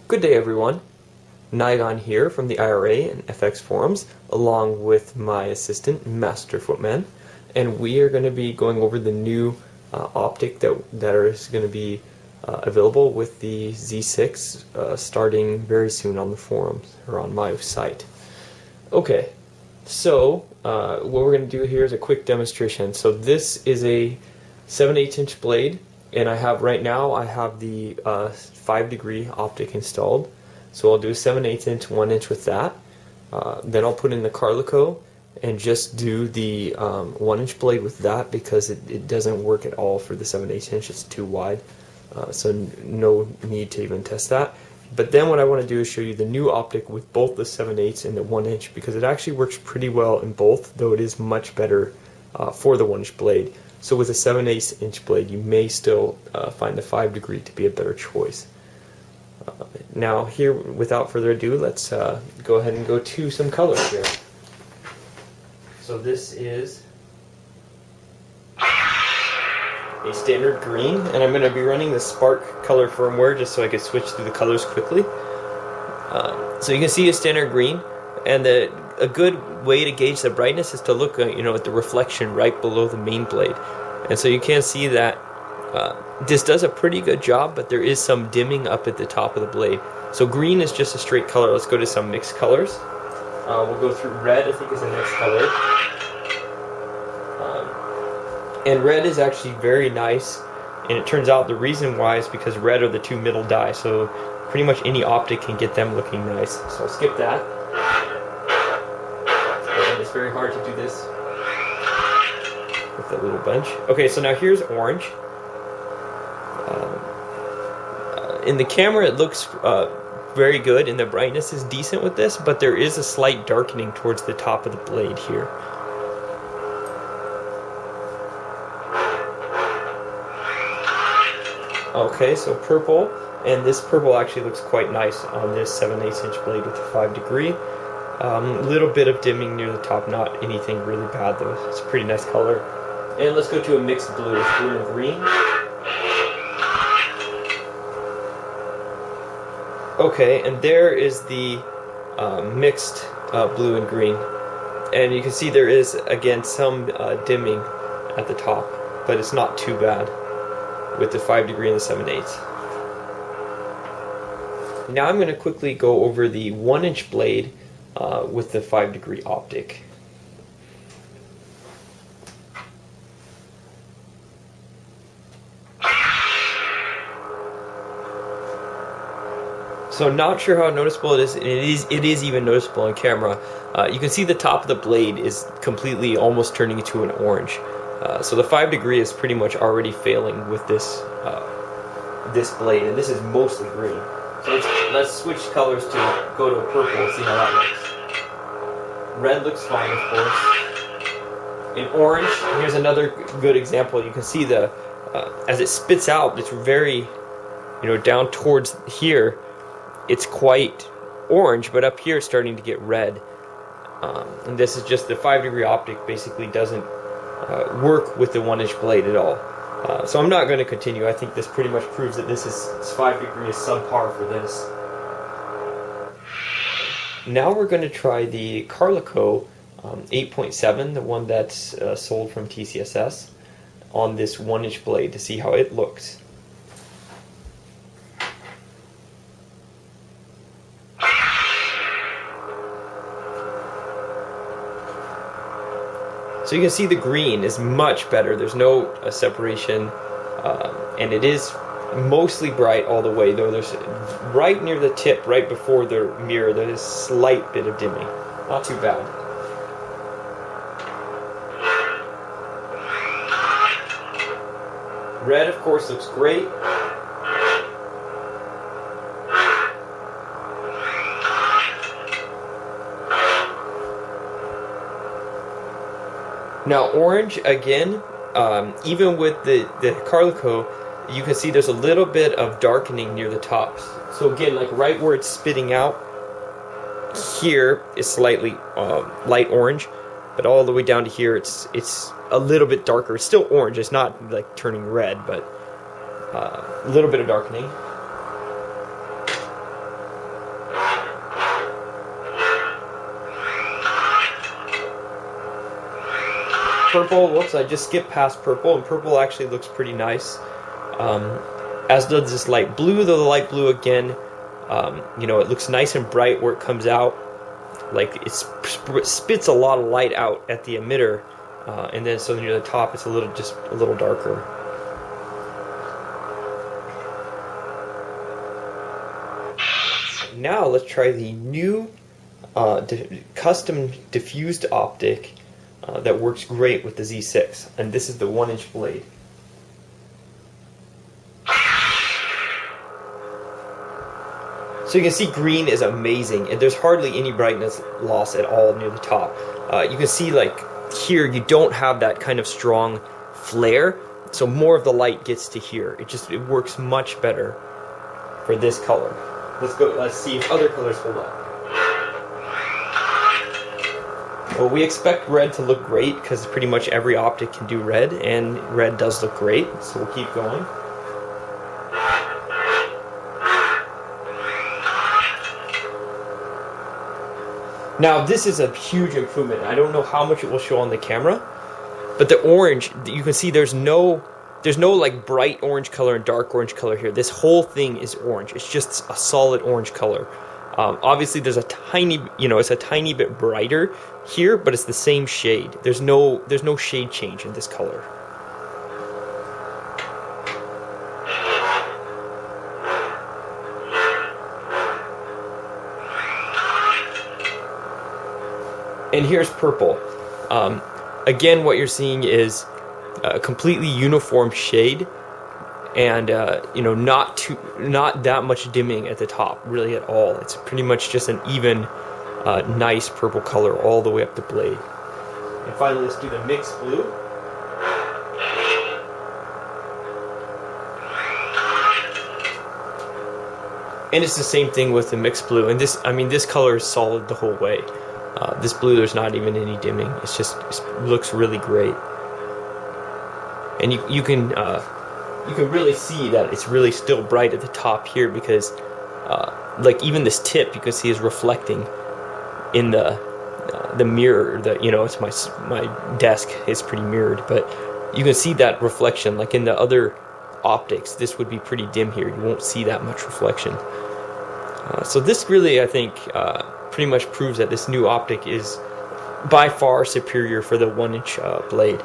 Good day, everyone. Nigon here from the IRA and FX forums, along with my assistant, Master Footman, and we are going to be going over the new optic that is going to be available with the Z6 starting very soon on the forums, or on my site. Okay, so what we're going to do here is a quick demonstration. So this is a 7/8 inch blade, and I have the 5-degree optic installed. So I'll do a 7/8 inch, 1 inch with that. Then I'll put in the Carlico and just do the 1 inch blade with that, because it doesn't work at all for the 7/8 inch. It's too wide, so no need to even test that. But then what I want to do is show you the new optic with both the 7/8 and the 1 inch, because it actually works pretty well in both, though it is much better for the 1 inch blade. So with a 7/8 inch blade, you may still find the 5-degree to be a better choice. Now here, without further ado, let's go ahead and go to some colors here. So this is a standard green, and I'm going to be running the Spark color firmware just so I can switch through the colors quickly. So you can see a standard green, and a good way to gauge the brightness is to look at the reflection right below the main blade. And so you can see that this does a pretty good job, but there is some dimming up at the top of the blade. So green is just a straight color. Let's go to some mixed colors. We'll go through red, I think is the next color. And red is actually very nice, and it turns out the reason why is because red are the two middle die, so pretty much any optic can get them looking nice. So I'll skip that. And it's very hard to do this with a little bunch. Okay, so now here's orange. In the camera it looks very good, and the brightness is decent with this, but there is a slight darkening towards the top of the blade here. Okay, so purple, and this purple actually looks quite nice on this 7/8 inch blade with a 5-degree. Little bit of dimming near the top, not anything really bad though. It's a pretty nice color. And let's go to a mixed blue. It's blue and green. Okay, and there is the mixed blue and green. And you can see there is, again, some dimming at the top, but it's not too bad with the 5-degree and the 7/8. Now I'm going to quickly go over the 1 inch blade with the 5-degree optic. So not sure how noticeable it is. It is even noticeable on camera. You can see the top of the blade is completely almost turning into an orange. So the 5-degree is pretty much already failing with this this blade, and this is mostly green. So let's switch colors to go to a purple and see how that looks. Red looks fine, of course. In orange, here's another good example. You can see the as it spits out, it's very down towards here. It's quite orange, but up here it's starting to get red. And this is just the 5-degree optic basically doesn't work with the 1 inch blade at all. So I'm not going to continue. I think this pretty much proves that this 5-degree is subpar for this. Now we're going to try the Carlico 8.7, the one that's sold from TCSS, on this 1 inch blade to see how it looks. So you can see the green is much better. There's no separation, and it is mostly bright all the way, though there's right near the tip, right before the mirror, there is a slight bit of dimming. Not too bad. Red, of course, looks great. Now orange, again, even with the Carlico, you can see there's a little bit of darkening near the tops. So again, like right where it's spitting out, here is slightly light orange, but all the way down to here, it's a little bit darker. It's still orange. It's not like turning red, but a little bit of darkening. Purple, whoops, I just skipped past purple, and purple actually looks pretty nice. As does this light blue, though the light blue again, you know, it looks nice and bright where it comes out. Like it spits a lot of light out at the emitter, and then so near the top it's just a little darker. Now let's try the new custom diffused optic that works great with the Z6, and this is the 1-inch blade. So you can see green is amazing, and there's hardly any brightness loss at all near the top. You can see like here you don't have that kind of strong flare, so more of the light gets to here. It works much better for this color. Let's see if other colors hold up. Well, we expect red to look great because pretty much every optic can do red, and red does look great, so we'll keep going. Now this is a huge improvement. I don't know how much it will show on the camera, but the orange, you can see there's no like bright orange color and dark orange color here. This whole thing is orange. It's just a solid orange color. Obviously there's a tiny, it's a tiny bit brighter here, but it's the same shade. There's no shade change in this color. And here's purple. Again, what you're seeing is a completely uniform shade, and not that much dimming at the top, really at all. It's pretty much just an even, nice purple color all the way up the blade. And finally, let's do the mixed blue. And it's the same thing with the mixed blue. And this color is solid the whole way. This blue, there's not even any dimming. It looks really great. And you can really see that it's really still bright at the top here, because like even this tip you can see is reflecting in the mirror. It's my desk is pretty mirrored, but you can see that reflection. Like in the other optics, this would be pretty dim here. You won't see that much reflection. So this really, I think, pretty much proves that this new optic is by far superior for the 1-inch blade.